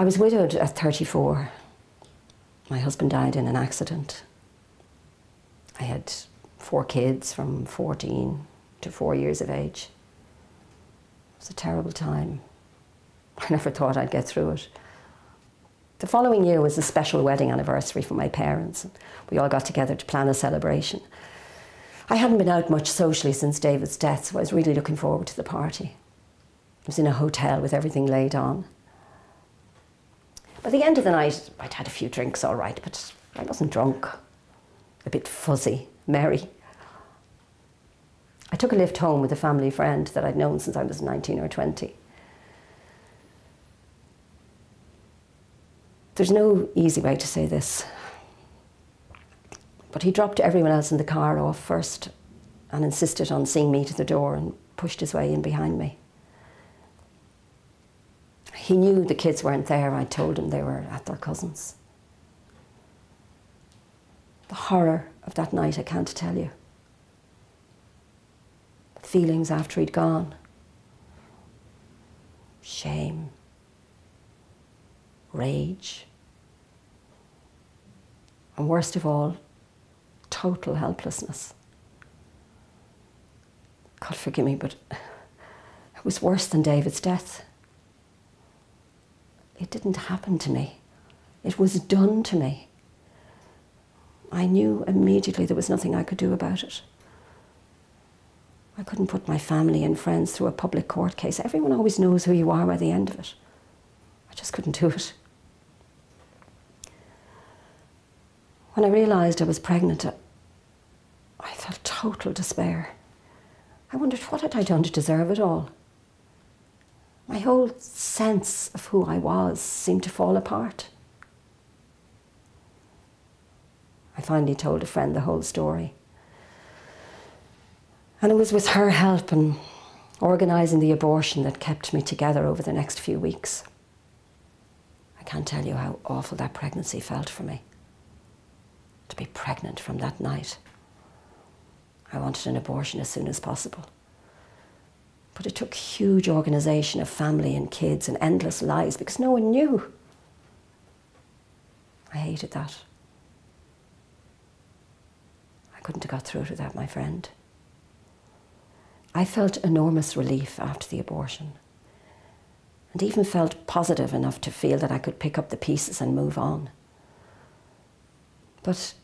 I was widowed at 34. My husband died in an accident. I had 4 kids from 14 to 4 years of age. It was a terrible time. I never thought I'd get through it. The following year was a special wedding anniversary for my parents. We all got together to plan a celebration. I hadn't been out much socially since David's death, so I was really looking forward to the party. I was in a hotel with everything laid on. By the end of the night, I'd had a few drinks all right, but I wasn't drunk. A bit fuzzy, merry. I took a lift home with a family friend that I'd known since I was 19 or 20. There's no easy way to say this, but he dropped everyone else in the car off first and insisted on seeing me to the door and pushed his way in behind me. He knew the kids weren't there. I told him they were at their cousin's. The horror of that night, I can't tell you. The feelings after he'd gone. Shame. Rage. And worst of all, total helplessness. God forgive me, but it was worse than David's death. It didn't happen to me. It was done to me. I knew immediately there was nothing I could do about it. I couldn't put my family and friends through a public court case. Everyone always knows who you are by the end of it. I just couldn't do it. When I realised I was pregnant, I felt total despair. I wondered, what had I done to deserve it all? My whole sense of who I was seemed to fall apart. I finally told a friend the whole story. And it was with her help and organising the abortion that kept me together over the next few weeks. I can't tell you how awful that pregnancy felt for me. To be pregnant from that night. I wanted an abortion as soon as possible. But it took huge organisation of family and kids and endless lies because no one knew. I hated that. I couldn't have got through it without my friend. I felt enormous relief after the abortion and even felt positive enough to feel that I could pick up the pieces and move on. But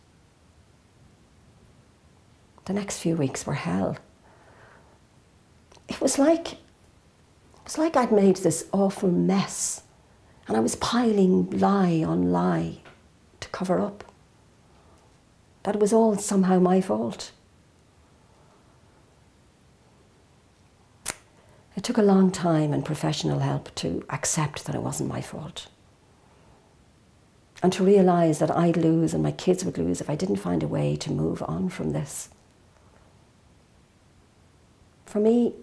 the next few weeks were hell. It was like I'd made this awful mess and I was piling lie on lie to cover up. That it was all somehow my fault. It took a long time and professional help to accept that it wasn't my fault. And to realise that I'd lose and my kids would lose if I didn't find a way to move on from this. For me,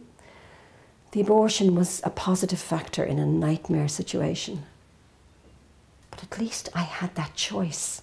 the abortion was a positive factor in a nightmare situation. But at least I had that choice.